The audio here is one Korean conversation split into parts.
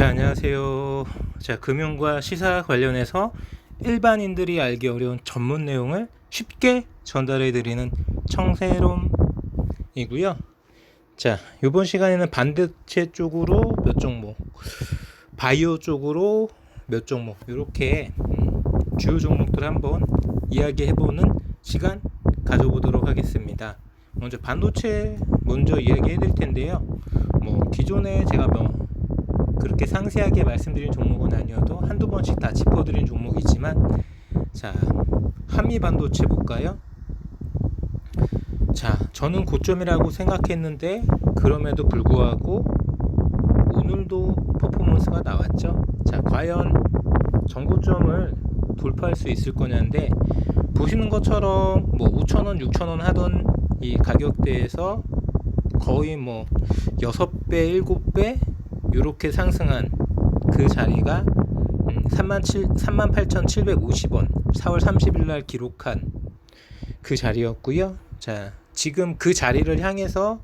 자, 안녕하세요. 자, 금융과 시사 관련해서 일반인들이 알기 어려운 전문 내용을 쉽게 전달해 드리는 청세롬이고요. 자, 이번 시간에는 반도체 쪽으로 몇 종목, 바이오 쪽으로 몇 종목, 이렇게 주요 종목들 한번 이야기해보는 시간 가져보도록 하겠습니다. 먼저 반도체 먼저 이야기해 드릴 텐데요. 기존에 제가 그렇게 상세하게 말씀드린 종목은 아니어도 한두 번씩 다 짚어드린 종목이지만, 자, 한미반도체 볼까요? 자, 저는 고점이라고 생각했는데 그럼에도 불구하고 오늘도 퍼포먼스가 나왔죠. 자, 과연 전고점을 돌파할 수 있을 거냐인데, 보시는 것처럼 5,000원, 6,000원 하던 이 가격대에서 거의 6배, 7배 이렇게 상승한 그 자리가 38,750원 4월 30일 날 기록한 그 자리였고요. 자, 지금 그 자리를 향해서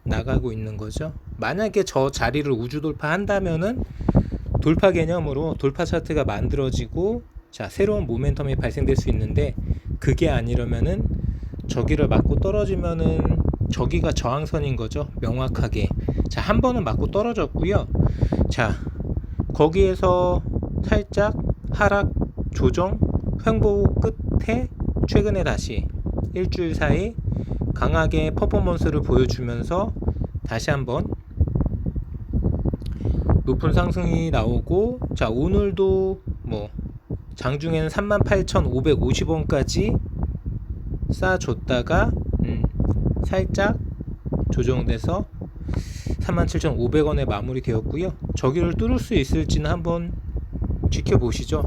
나가고 있는 거죠. 만약에 저 자리를 우주 돌파한다면은 돌파 개념으로 돌파 차트가 만들어지고, 자, 새로운 모멘텀이 발생될 수 있는데, 그게 아니려면은 저기를 맞고 떨어지면은 저기가 저항선인 거죠. 명확하게. 자, 한 번은 맞고 떨어졌고요. 자, 거기에서 살짝 하락 조정 횡보 끝에 최근에 다시 일주일 사이 강하게 퍼포먼스를 보여주면서 다시 한번 높은 상승이 나오고, 자, 오늘도 장중에는 38,550원까지 쌓아줬다가 살짝 조정돼서 37,500원에 마무리되었고요. 저기를 뚫을 수 있을지는 한번 지켜보시죠.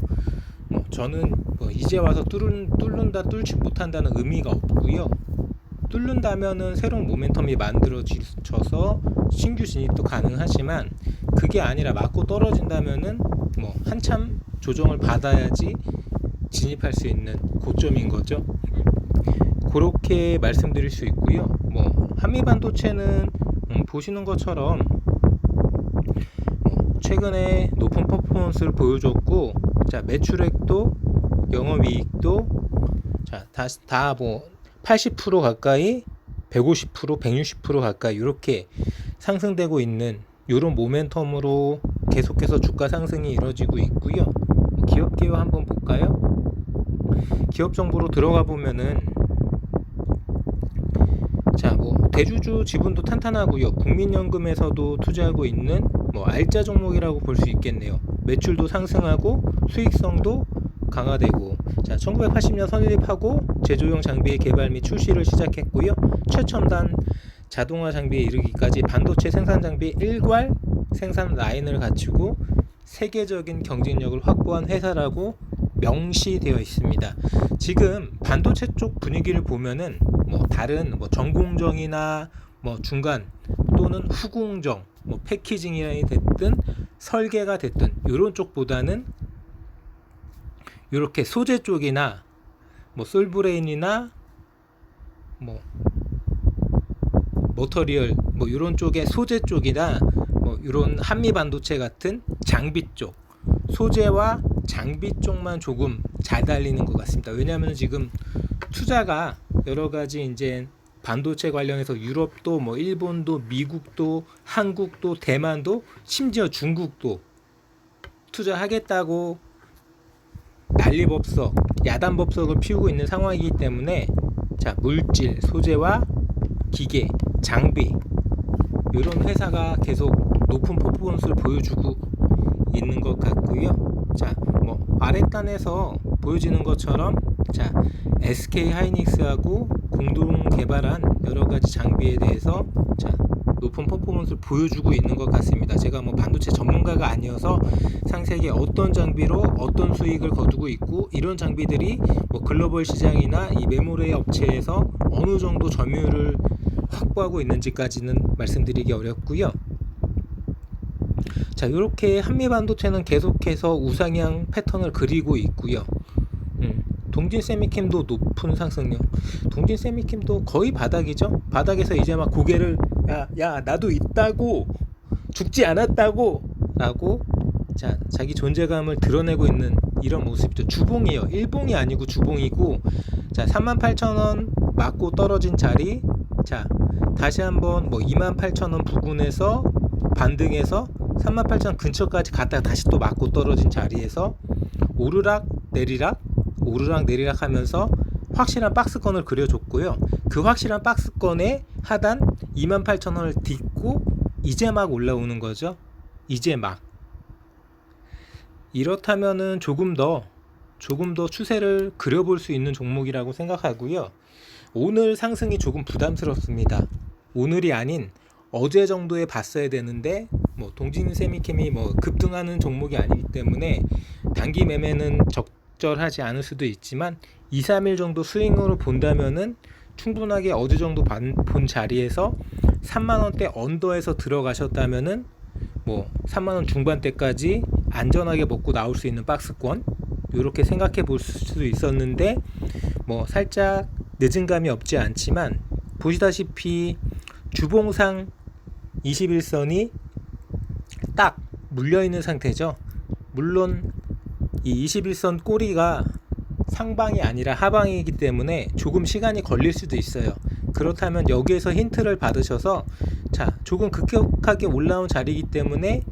저는 이제 와서 뚫는다 뚫지 못한다는 의미가 없고요. 뚫는다면은 새로운 모멘텀이 만들어져서 신규 진입도 가능하지만, 그게 아니라 맞고 떨어진다면은 한참 조정을 받아야지 진입할 수 있는 고점인 거죠. 그렇게 말씀드릴 수 있고요. 한미반도체는 보시는 것처럼 최근에 높은 퍼포먼스를 보여줬고, 자, 매출액도 영업이익도 자, 다 80% 가까이, 150%, 160% 가까이 이렇게 상승되고 있는 이런 모멘텀으로 계속해서 주가 상승이 이루어지고 있고요. 기업 개요 한번 볼까요? 기업 정보로 들어가 보면은, 자, 대주주 지분도 탄탄하고요. 국민연금에서도 투자하고 있는 알짜 종목이라고 볼 수 있겠네요. 매출도 상승하고 수익성도 강화되고, 자, 1980년 설립하고 제조용 장비의 개발 및 출시를 시작했고요. 최첨단 자동화 장비에 이르기까지 반도체 생산 장비 일괄 생산 라인을 갖추고 세계적인 경쟁력을 확보한 회사라고 명시되어 있습니다. 지금 반도체 쪽 분위기를 보면은 다른 전공정이나 중간 또는 후공정, 패키징이 됐든 설계가 됐든 이런 쪽보다는 이렇게 소재 쪽이나 솔브레인이나 머터리얼 이런 쪽의 소재 쪽이나 이런 한미 반도체 같은 장비 쪽, 소재와 장비 쪽만 조금 잘 달리는 것 같습니다. 왜냐하면 지금 투자가 여러 가지 이제 반도체 관련해서 유럽도 일본도 미국도 한국도 대만도 심지어 중국도 투자하겠다고 난리법석, 야단법석을 피우고 있는 상황이기 때문에, 자, 물질, 소재와 기계, 장비 이런 회사가 계속 높은 퍼포먼스를 보여주고 있는 것 같고요. 자, 아랫단에서 보여지는 것처럼, 자, SK 하이닉스하고 공동 개발한 여러 가지 장비에 대해서, 자, 높은 퍼포먼스를 보여주고 있는 것 같습니다. 제가 반도체 전문가가 아니어서 상세하게 어떤 장비로 어떤 수익을 거두고 있고, 이런 장비들이 글로벌 시장이나 이 메모리 업체에서 어느 정도 점유율을 확보하고 있는지까지는 말씀드리기 어렵고요. 자, 이렇게 한미반도체는 계속해서 우상향 패턴을 그리고 있고요. 동진세미캠도 높은 상승력. 동진세미캠도 거의 바닥이죠. 바닥에서 이제 막 고개를 야 나도 있다고, 죽지 않았다고 라고 자, 자기 존재감을 드러내고 있는 이런 모습이죠. 주봉이에요. 일봉이 아니고 주봉이고, 자, 38,000원 맞고 떨어진 자리, 자, 다시 한번 뭐 28,000원 부근에서 반등해서 38,000원 근처까지 갔다가 다시 또 맞고 떨어진 자리에서 오르락 내리락 오르락 내리락 하면서 확실한 박스권을 그려줬고요. 그 확실한 박스권의 하단 28,000원을 딛고 이제 막 올라오는 거죠. 이제 막. 이렇다면은 조금 더 추세를 그려볼 수 있는 종목이라고 생각하고요. 오늘 상승이 조금 부담스럽습니다. 오늘이 아닌 어제 정도에 봤어야 되는데 뭐 동진 세미캠이 뭐 급등하는 종목이 아니기 때문에 단기 매매는 적절하지 않을 수도 있지만 2, 3일 정도 스윙으로 본다면은 충분하게 어제 정도 본 자리에서 3만원대 언더에서 들어가셨다면은 뭐 3만원 중반대까지 안전하게 먹고 나올 수 있는 박스권, 이렇게 생각해 볼 수도 있었는데 뭐 살짝 늦은 감이 없지 않지만 보시다시피 주봉상 21선이 딱 물려있는 상태죠. 물론 이 21선 꼬리가 상방이 아니라 하방이기 때문에 조금 시간이 걸릴 수도 있어요. 그렇다면 여기에서 힌트를 받으셔서 자, 조금 급격하게 올라온 자리이기 때문에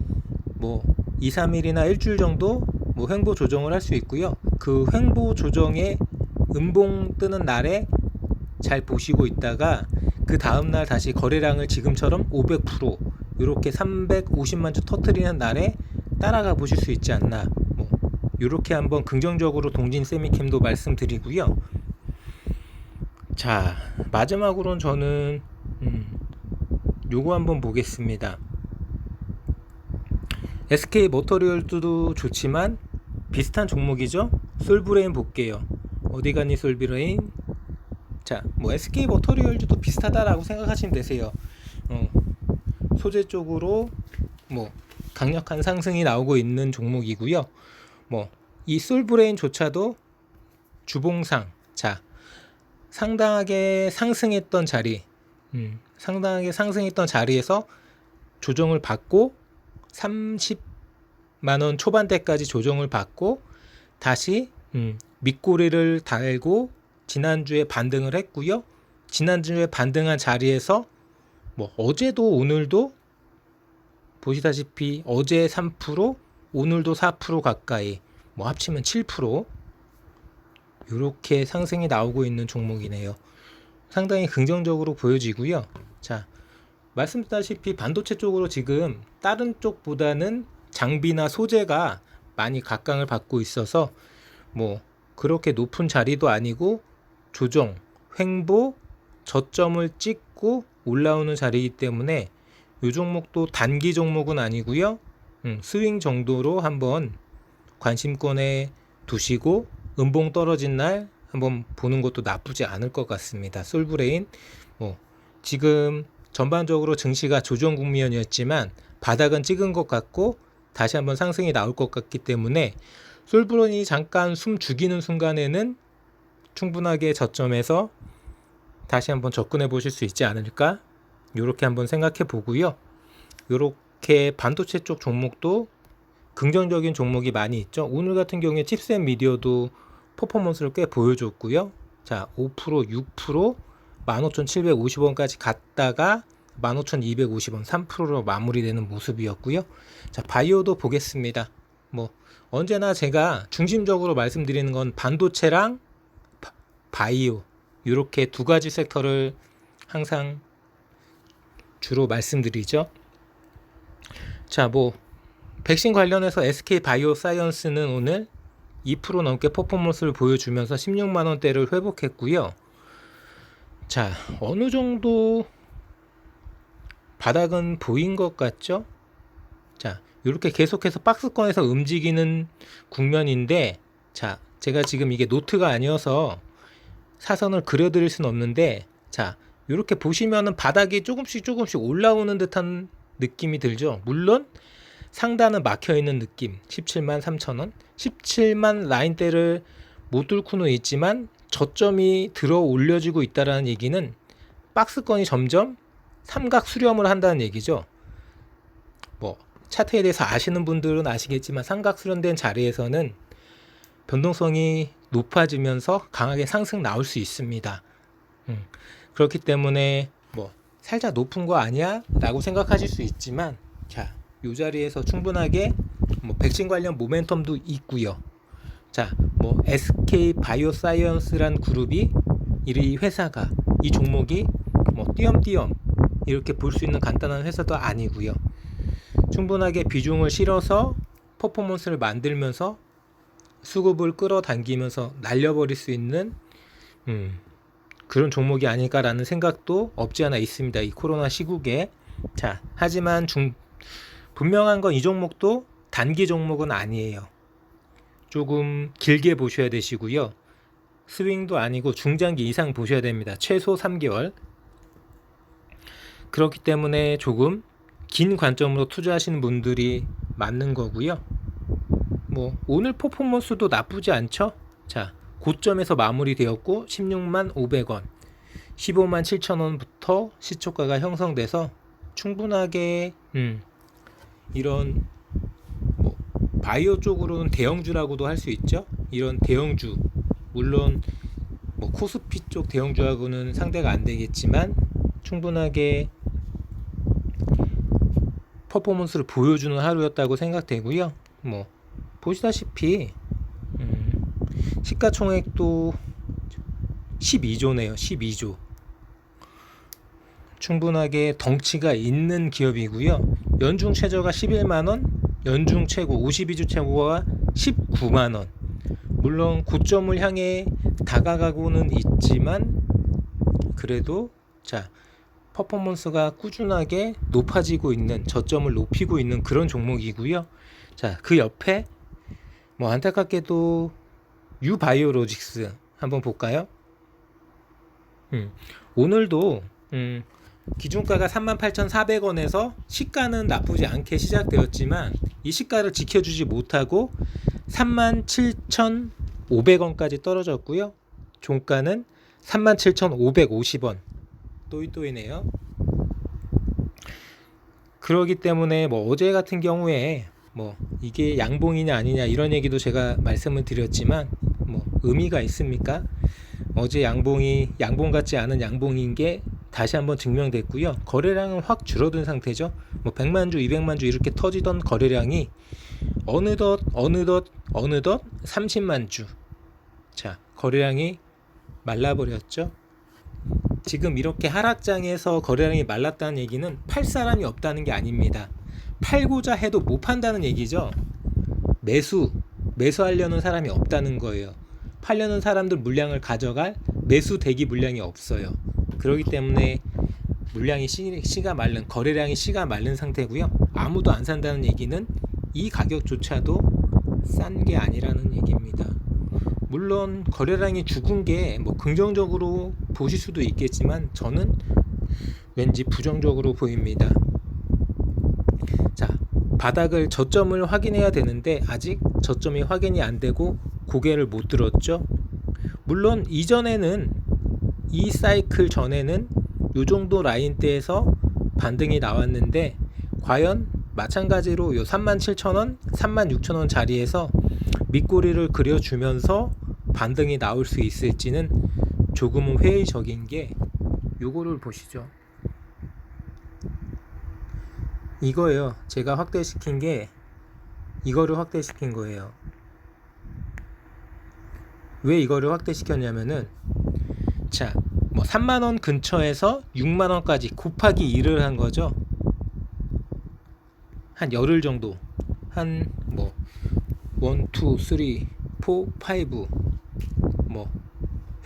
뭐 2, 3일이나 일주일 정도 뭐 횡보 조정을 할 수 있고요. 그 횡보 조정에 음봉 뜨는 날에 잘 보시고 있다가 그 다음날 다시 거래량을 지금처럼 500% 이렇게 350만 주 터트리는 날에 따라가 보실 수 있지 않나, 뭐 이렇게 한번 긍정적으로 동진 세미캠도 말씀드리고요. 자, 마지막으로는 저는 요거 한번 보겠습니다. SK 모터리얼도 좋지만 비슷한 종목이죠. 솔브레인 볼게요. 어디 가니 솔브레인. 자, 뭐 SK 모터리얼도 비슷하다라고 생각하시면 되세요. 소재 쪽으로 뭐 강력한 상승이 나오고 있는 종목이고요. 뭐 이 솔브레인조차도 주봉상, 자, 상당하게 상승했던 자리에서 조정을 받고 30만원 초반대까지 조정을 받고 다시 밑꼬리를 달고 지난주에 반등을 했고요. 지난주에 반등한 자리에서 뭐 어제도 오늘도 보시다시피 어제 3%, 오늘도 4% 가까이, 뭐 합치면 7% 이렇게 상승이 나오고 있는 종목이네요. 상당히 긍정적으로 보여지고요. 자, 말씀드렸다시피 반도체 쪽으로 지금 다른 쪽보다는 장비나 소재가 많이 각광을 받고 있어서 뭐 그렇게 높은 자리도 아니고 조정, 횡보, 저점을 찍고 올라오는 자리이기 때문에 이 종목도 단기 종목은 아니고요. 스윙 정도로 한번 관심권에 두시고 음봉 떨어진 날 한번 보는 것도 나쁘지 않을 것 같습니다. 솔브레인 뭐 지금 전반적으로 증시가 조정 국면이었지만 바닥은 찍은 것 같고 다시 한번 상승이 나올 것 같기 때문에 솔브레인이 잠깐 숨 죽이는 순간에는 충분하게 저점에서 다시 한번 접근해 보실 수 있지 않을까, 이렇게 한번 생각해 보고요. 이렇게 반도체 쪽 종목도 긍정적인 종목이 많이 있죠. 오늘 같은 경우에 칩셋 미디어도 퍼포먼스를 꽤 보여줬고요. 자, 5%, 6%, 15,750원까지 갔다가 15,250원, 3%로 마무리되는 모습이었고요. 자, 바이오도 보겠습니다. 뭐 언제나 제가 중심적으로 말씀드리는 건 반도체랑 바이오, 이렇게 두 가지 섹터를 항상 주로 말씀드리죠. 자, 뭐 백신 관련해서 SK 바이오사이언스는 오늘 2% 넘게 퍼포먼스를 보여주면서 16만원대를 회복했고요. 자, 어느 정도 바닥은 보인 것 같죠? 자, 이렇게 계속해서 박스권에서 움직이는 국면인데, 자, 제가 지금 이게 노트가 아니어서 사선을 그려드릴 수는 없는데, 자, 이렇게 보시면은 바닥이 조금씩 올라오는 듯한 느낌이 들죠. 물론 상단은 막혀있는 느낌, 17만 3천원, 17만 라인대를 못 뚫고는 있지만 저점이 들어 올려지고 있다는 얘기는 박스권이 점점 삼각 수렴을 한다는 얘기죠. 뭐 차트에 대해서 아시는 분들은 아시겠지만 삼각수렴된 자리에서는 변동성이 높아지면서 강하게 상승 나올 수 있습니다. 그렇기 때문에 뭐 살짝 높은 거 아니야? 라고 생각하실 수 있지만, 자, 이 자리에서 충분하게 뭐 백신 관련 모멘텀도 있고요. 자, 뭐 SK 바이오사이언스란 그룹이 이 회사가, 이 종목이 뭐 띄엄띄엄 이렇게 볼 수 있는 간단한 회사도 아니고요. 충분하게 비중을 실어서 퍼포먼스를 만들면서 수급을 끌어당기면서 날려버릴 수 있는 그런 종목이 아닐까라는 생각도 없지 않아 있습니다. 이 코로나 시국에. 자, 하지만 분명한 건 이 종목도 단기 종목은 아니에요. 조금 길게 보셔야 되시고요. 스윙도 아니고 중장기 이상 보셔야 됩니다. 최소 3개월. 그렇기 때문에 조금 긴 관점으로 투자하시는 분들이 맞는 거고요. 뭐 오늘 퍼포먼스도 나쁘지 않죠? 자, 고점에서 마무리되었고 16만 500원, 15만 7천원부터 시초가가 형성돼서 충분하게 이런 뭐 바이오 쪽으로는 대형주라고도 할 수 있죠. 이런 대형주, 물론 뭐 코스피 쪽 대형주하고는 상대가 안 되겠지만 충분하게 퍼포먼스를 보여주는 하루였다고 생각되고요. 뭐 보시다시피 시가총액도 12조네요. 12조. 충분하게 덩치가 있는 기업이고요. 연중 최저가 11만원, 연중 최고 52주 최고가 19만원. 물론 고점을 향해 다가가고는 있지만 그래도 자, 퍼포먼스가 꾸준하게 높아지고 있는, 저점을 높이고 있는 그런 종목이고요. 자, 그 옆에 뭐 안타깝게도 유바이오로직스 한번 볼까요? 오늘도 기준가가 38,400원에서 시가는 나쁘지 않게 시작되었지만 이 시가를 지켜주지 못하고 37,500원까지 떨어졌고요. 종가는 37,550원. 또이또이네요. 그러기 때문에 뭐 어제 같은 경우에 뭐 이게 양봉이냐 아니냐 이런 얘기도 제가 말씀을 드렸지만 뭐 의미가 있습니까? 어제 양봉이 양봉 같지 않은 양봉인 게 다시 한번 증명됐고요. 거래량은 확 줄어든 상태죠. 뭐 100만 주, 200만 주 이렇게 터지던 거래량이 어느덧 30만 주. 자, 거래량이 말라버렸죠. 지금 이렇게 하락장에서 거래량이 말랐다는 얘기는 팔 사람이 없다는 게 아닙니다. 팔고자 해도 못 판다는 얘기죠. 매수하려는 사람이 없다는 거예요. 팔려는 사람들 물량을 가져갈 매수 대기 물량이 없어요. 그렇기 때문에 물량이 씨가 마른, 거래량이 씨가 마른 상태고요. 아무도 안 산다는 얘기는 이 가격조차도 싼 게 아니라는 얘기입니다. 물론 거래량이 죽은 게 뭐 긍정적으로 보실 수도 있겠지만 저는 왠지 부정적으로 보입니다. 자, 바닥을 저점을 확인해야 되는데 아직 저점이 확인이 안 되고 고개를 못 들었죠. 물론 이전에는 이 사이클 전에는 요 정도 라인대에서 반등이 나왔는데 과연 마찬가지로 요 37,000원, 36,000원 자리에서 밑꼬리를 그려주면서 반등이 나올 수 있을지는 조금은 회의적인 게 요거를 보시죠. 이거예요. 제가 확대시킨 게 이거를 확대시킨 거예요. 왜 이거를 확대시켰냐면은 자, 뭐 3만원 근처에서 6만원까지 곱하기 2를 한 거죠. 한 열흘 정도, 한 뭐 1, 2, 3, 4, 5 뭐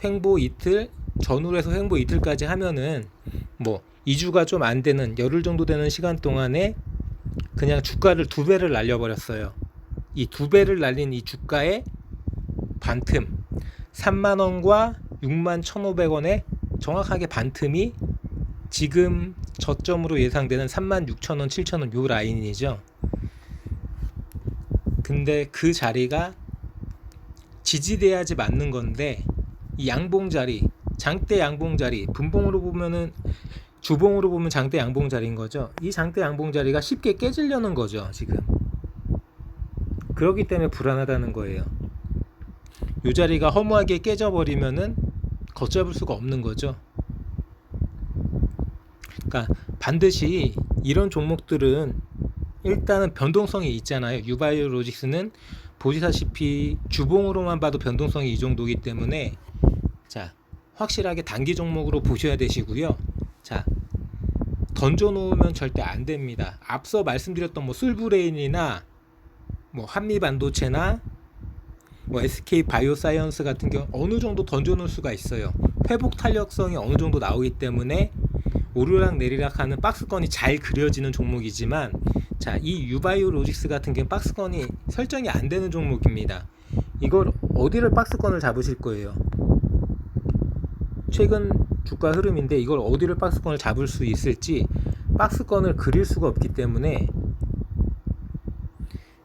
횡보 이틀, 전후에서 횡보 이틀까지 하면은 뭐 2주가 좀 안 되는 열흘 정도 되는 시간 동안에 그냥 주가를 2배를 날려버렸어요. 이 2배를 날린 이 주가의 반틈 3만원과 6만 1,500원의 정확하게 반틈이 지금 저점으로 예상되는 36,000원, 7,000원 요 라인이죠. 근데 그 자리가 지지돼야지 맞는 건데 이 양봉 자리, 장대 양봉 자리, 분봉으로 보면은 주봉으로 보면 장대 양봉 자리인 거죠. 이 장대 양봉 자리가 쉽게 깨지려는 거죠, 지금. 그렇기 때문에 불안하다는 거예요. 이 자리가 허무하게 깨져버리면은 걷잡을 수가 없는 거죠. 그러니까 반드시 이런 종목들은 일단은 변동성이 있잖아요. 유바이오로직스는 보시다시피 주봉으로만 봐도 변동성이 이 정도이기 때문에 자, 확실하게 단기 종목으로 보셔야 되시고요. 자, 던져놓으면 절대 안 됩니다. 앞서 말씀드렸던 뭐 술브레인이나 뭐 한미반도체나 뭐 SK 바이오사이언스 같은 경우 어느 정도 던져놓을 수가 있어요. 회복 탄력성이 어느 정도 나오기 때문에 오르락 내리락 하는 박스권이 잘 그려지는 종목이지만 자, 이 유바이오로직스 같은 경우는 박스권이 설정이 안 되는 종목입니다. 이걸 어디를 박스권을 잡으실 거예요? 최근 주가 흐름인데 이걸 어디를 박스권을 잡을 수 있을지 박스권을 그릴 수가 없기 때문에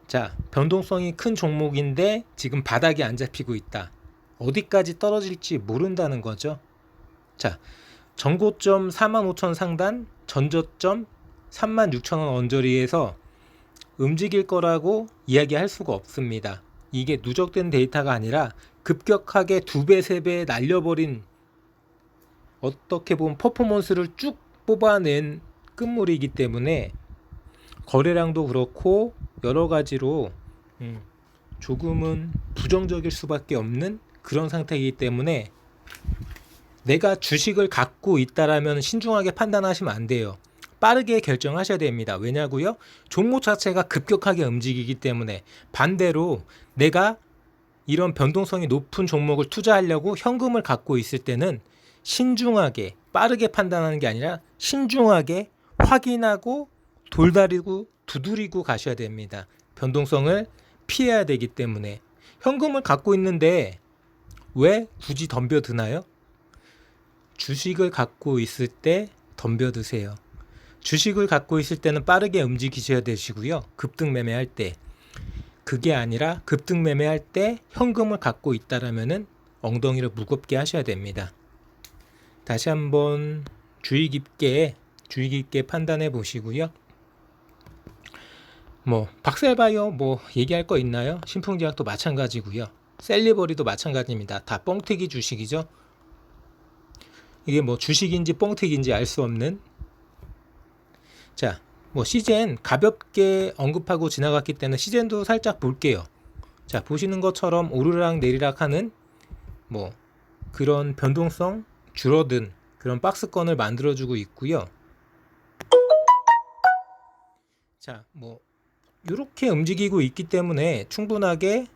자, 변동성이 큰 종목인데 지금 바닥이 안 잡히고 있다. 어디까지 떨어질지 모른다는 거죠. 자, 전고점 45,000 상단, 전저점 36,000원 언저리에서 움직일 거라고 이야기할 수가 없습니다. 이게 누적된 데이터가 아니라 급격하게 2배, 3배 날려버린 어떻게 보면 퍼포먼스를 쭉 뽑아낸 끝물이기 때문에 거래량도 그렇고 여러 가지로 조금은 부정적일 수밖에 없는 그런 상태이기 때문에 내가 주식을 갖고 있다라면 신중하게 판단하시면 안 돼요. 빠르게 결정하셔야 됩니다. 왜냐고요? 종목 자체가 급격하게 움직이기 때문에. 반대로 내가 이런 변동성이 높은 종목을 투자하려고 현금을 갖고 있을 때는 신중하게 빠르게 판단하는 게 아니라 신중하게 확인하고 돌다리고 두드리고 가셔야 됩니다. 변동성을 피해야 되기 때문에. 현금을 갖고 있는데 왜 굳이 덤벼드나요? 주식을 갖고 있을 때 덤벼드세요. 주식을 갖고 있을 때는 빠르게 움직이셔야 되시고요. 급등 매매할 때. 그게 아니라 급등 매매할 때 현금을 갖고 있다라면은 엉덩이를 무겁게 하셔야 됩니다. 다시 한번 주의 깊게 판단해 보시고요. 뭐 박셀바이오 뭐 얘기할 거 있나요? 신풍제약도 마찬가지고요. 셀리버리도 마찬가지입니다. 다 뻥튀기 주식이죠. 이게 뭐 주식인지 뻥튀기인지 알 수 없는. 자, 뭐 시젠 가볍게 언급하고 지나갔기 때문에 시젠도 살짝 볼게요. 자, 보시는 것처럼 오르락 내리락 하는 뭐 그런 변동성 줄어든 그런 박스권을 만들어주고 있고요. 자, 뭐 이렇게 움직이고 있기 때문에 충분하게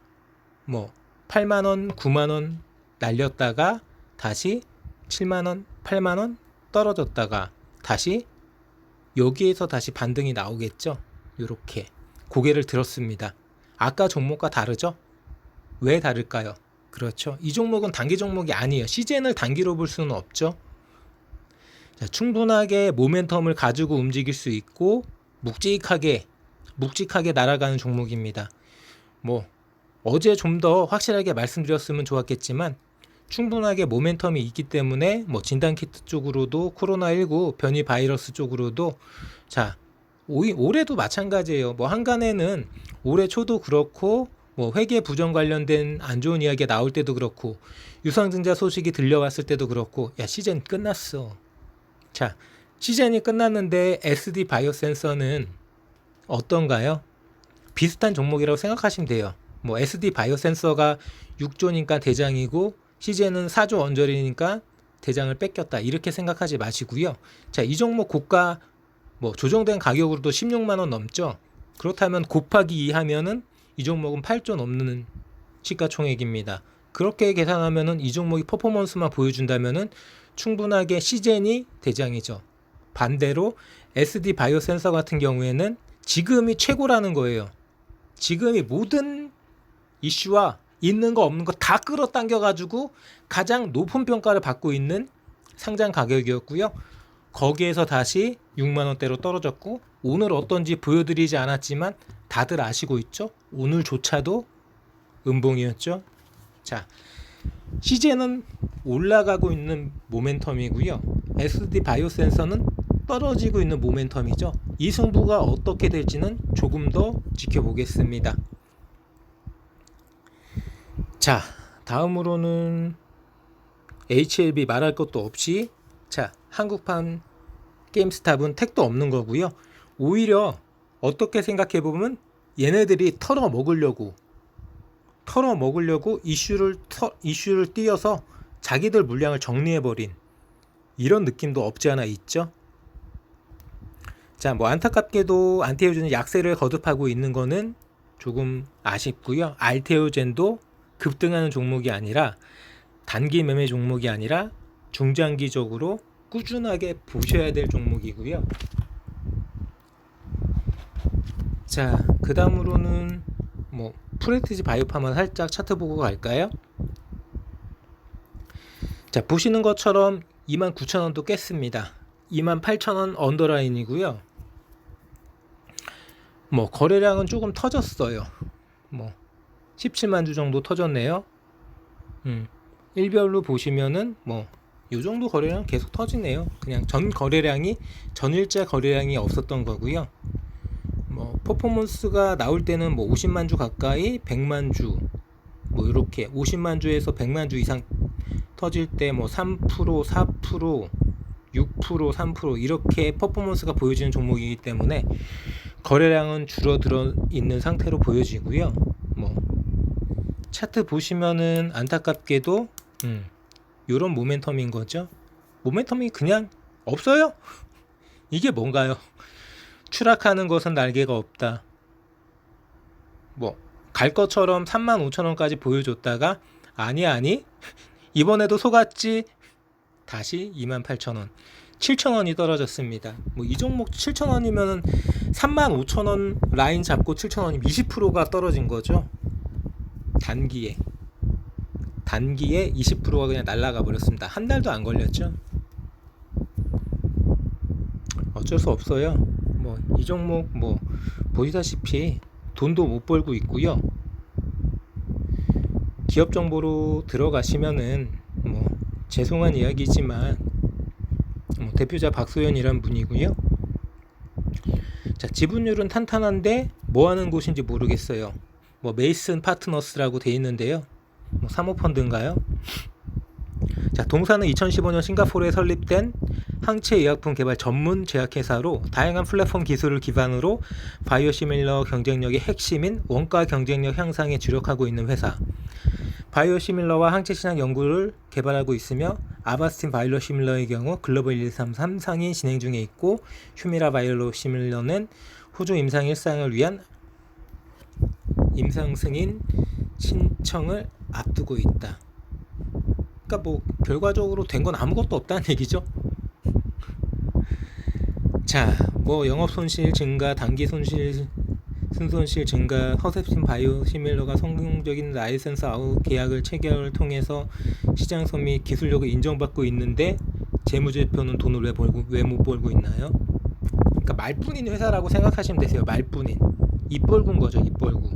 뭐 8만원, 9만원 날렸다가 다시 7만원, 8만원 떨어졌다가 다시 여기에서 다시 반등이 나오겠죠. 이렇게 고개를 들었습니다. 아까 종목과 다르죠? 왜 다를까요? 그렇죠. 이 종목은 단기 종목이 아니에요. 시젠을 단기로 볼 수는 없죠. 자, 충분하게 모멘텀을 가지고 움직일 수 있고 묵직하게 날아가는 종목입니다. 뭐 어제 좀 더 확실하게 말씀드렸으면 좋았겠지만 충분하게 모멘텀이 있기 때문에 뭐 진단키트 쪽으로도 코로나19 변이 바이러스 쪽으로도 자, 올해도 마찬가지예요. 뭐 한간에는 올해 초도 그렇고 뭐 회계 부정 관련된 안 좋은 이야기가 나올 때도 그렇고 유상증자 소식이 들려왔을 때도 그렇고 야, 시즌 끝났어. 자, 시즌이 끝났는데 SD 바이오센서는 어떤가요? 비슷한 종목이라고 생각하시면 돼요. 뭐 SD 바이오센서가 6조니까 대장이고 시젠은 4조 언저리니까 대장을 뺏겼다 이렇게 생각하지 마시고요. 자, 이 종목 고가 뭐 조정된 가격으로도 16만원 넘죠. 그렇다면 곱하기 2 하면은 이 종목은 8조 넘는 시가총액입니다. 그렇게 계산하면은 이 종목이 퍼포먼스만 보여준다면은 충분하게 시젠이 대장이죠. 반대로 SD 바이오센서 같은 경우에는 지금이 최고라는 거예요. 지금이 모든 이슈와 있는 거 없는 거 다 끌어당겨 가지고 가장 높은 평가를 받고 있는 상장 가격이었고요. 거기에서 다시 6만원대로 떨어졌고 오늘 어떤지 보여드리지 않았지만 다들 아시고 있죠. 오늘조차도 음봉이었죠. 자, 시제는 올라가고 있는 모멘텀이고요. SD 바이오센서는 떨어지고 있는 모멘텀이죠. 이 승부가 어떻게 될지는 조금 더 지켜보겠습니다. 자, 다음으로는 HLB 말할 것도 없이, 자, 한국판 게임스탑은 택도 없는 거고요. 오히려 어떻게 생각해보면 얘네들이 털어먹으려고 이슈를 띄어서 자기들 물량을 정리해버린 이런 느낌도 없지 않아 있죠. 자, 뭐 안타깝게도 안테오젠이 약세를 거듭하고 있는 거는 조금 아쉽고요. 알테오젠도 급등하는 종목이 아니라, 단기 매매 종목이 아니라 중장기적으로 꾸준하게 보셔야 될 종목이고요. 자, 그 다음으로는 뭐 프레티지 바이오파만 살짝 차트 보고 갈까요? 자, 보시는 것처럼 29,000원도 깼습니다. 28,000원 언더라인이고요. 뭐 거래량은 조금 터졌어요. 뭐 17만 주 정도 터졌네요. 일별로 보시면은 뭐 요 정도 거래량 계속 터지네요. 그냥 전일자 거래량이 없었던 거고요. 뭐 퍼포먼스가 나올 때는 뭐 50만 주 가까이, 100만 주, 뭐 이렇게 50만 주에서 100만 주 이상 터질 때 뭐 3%, 4%, 6%, 3% 이렇게 퍼포먼스가 보여지는 종목이기 때문에 거래량은 줄어들어 있는 상태로 보여지고요. 뭐 차트 보시면은 안타깝게도 요런 모멘텀인 거죠. 모멘텀이 그냥 없어요. 이게 뭔가요? 추락하는 것은 날개가 없다. 뭐 갈 것처럼 35,000원까지 보여줬다가 아니 이번에도 속았지. 다시 28,000원, 7,000원이 떨어졌습니다. 뭐 이 종목 7,000원이면은 35,000원 라인 잡고 7,000원이면 20%가 떨어진 거죠. 단기에 20%가 그냥 날아가 버렸습니다. 한 달도 안 걸렸죠. 어쩔 수 없어요. 뭐 이 종목 뭐 보시다시피 돈도 못 벌고 있고요. 기업 정보로 들어가시면은 뭐 죄송한 이야기지만 뭐 대표자 박소연이란 분이고요. 자, 지분율은 탄탄한데 뭐 하는 곳인지 모르겠어요. 뭐 메이슨 파트너스라고 돼 있는데요. 뭐 사모펀드인가요? 자, 동사는 2015년 싱가포르에 설립된 항체 의약품 개발 전문 제약회사로 다양한 플랫폼 기술을 기반으로 바이오시밀러 경쟁력의 핵심인 원가 경쟁력 향상에 주력하고 있는 회사. 바이오시밀러와 항체 신약 연구를 개발하고 있으며 아바스틴 바이오시밀러의 경우 글로벌 1, 2, 3 3상이 진행 중에 있고, 휴미라 바이오시밀러는 호주 임상 1상을 위한 임상 승인 신청을 앞두고 있다. 그러니까 뭐 결과적으로 된 건 아무것도 없다는 얘기죠. 자, 뭐 영업 손실 증가, 단기 손실, 순손실 증가, 허셉신 바이오시밀러가 성공적인 라이센스 아웃 계약을 체결을 통해서 시장서 및 기술력을 인정받고 있는데 재무제표는 돈을 왜 못 벌고 있나요? 그러니까 말뿐인 회사라고 생각하시면 되세요. 말뿐인. 입 벌군 거죠. 입 벌구.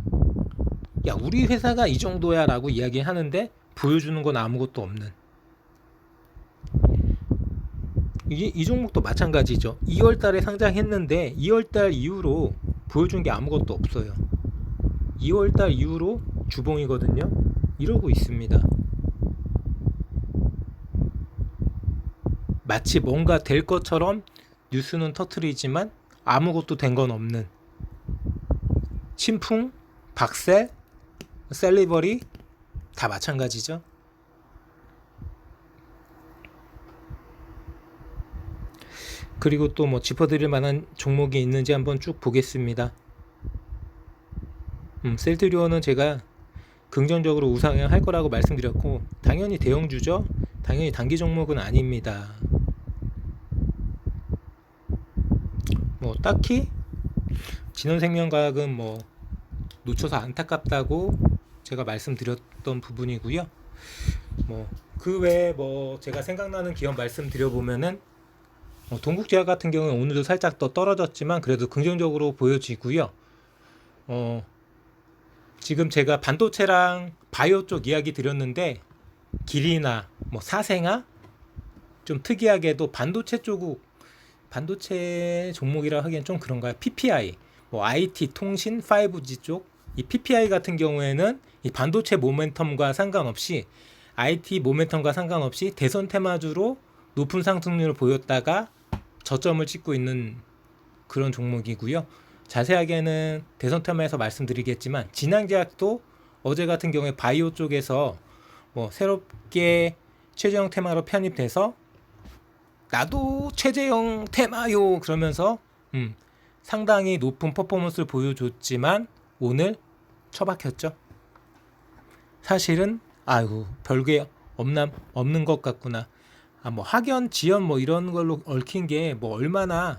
야, 우리 회사가 이 정도야 라고 이야기하는데 보여주는 건 아무것도 없는. 이 종목도 마찬가지죠. 2월달에 상장했는데 2월달 이후로 보여준 게 아무것도 없어요. 2월달 이후로 주봉이거든요. 이러고 있습니다. 마치 뭔가 될 것처럼 뉴스는 터트리지만 아무것도 된 건 없는. 신풍, 박셀, 셀리버리 다 마찬가지죠. 그리고 또 뭐 짚어드릴 만한 종목이 있는지 한번 쭉 보겠습니다. 셀트리온은 제가 긍정적으로 우상향할 거라고 말씀드렸고, 당연히 대형주죠. 당연히 단기 종목은 아닙니다. 뭐 딱히 진원생명과학은 뭐 놓쳐서 안타깝다고 제가 말씀드렸던 부분이고요. 뭐 그 외에 뭐 제가 생각나는 기업 말씀드려보면은 동국제약 같은 경우는 오늘도 살짝 더 떨어졌지만 그래도 긍정적으로 보여지고요. 지금 제가 반도체랑 바이오 쪽 이야기 드렸는데, 길이나 뭐 사생아, 좀 특이하게도 반도체 종목이라 하기엔 좀 그런가요? PPI, 뭐 IT, 통신, 5G 쪽, 이 PPI 같은 경우에는 이 반도체 모멘텀과 상관없이 IT 모멘텀과 상관없이 대선 테마주로 높은 상승률을 보였다가 저점을 찍고 있는 그런 종목이고요. 자세하게는 대선 테마에서 말씀드리겠지만 진앙제약도 어제 같은 경우에 바이오 쪽에서 뭐 새롭게 최재형 테마로 편입돼서 나도 최재형 테마요 그러면서 상당히 높은 퍼포먼스를 보여줬지만 오늘 처박혔죠. 사실은 아이고 별게 없는 것 같구나. 뭐 학연, 지연 뭐 이런 걸로 얽힌 게 뭐 얼마나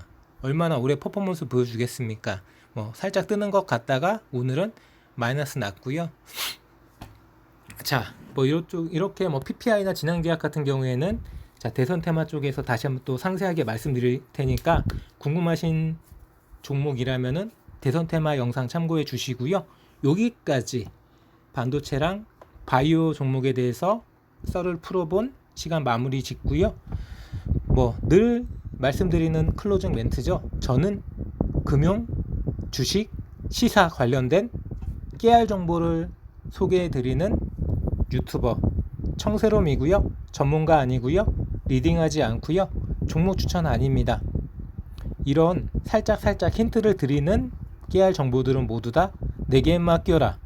오래 퍼포먼스 보여주겠습니까? 뭐 살짝 뜨는 것 같다가 오늘은 마이너스 났고요. 자, 뭐 이렇게 뭐 PPI나 진앙제약 같은 경우에는 자, 대선 테마 쪽에서 다시 한번 또 상세하게 말씀드릴 테니까 궁금하신 종목이라면은 대선 테마 영상 참고해 주시고요. 여기까지 반도체랑 바이오 종목에 대해서 썰을 풀어본 시간 마무리 짓고요. 뭐 늘 말씀드리는 클로징 멘트죠. 저는 금융, 주식, 시사 관련된 깨알 정보를 소개해 드리는 유튜버 청새롬이고요. 전문가 아니고요. 리딩하지 않고요. 종목 추천 아닙니다. 이런 살짝 힌트를 드리는 깨알 정보들은 모두 다 내게 맡겨라.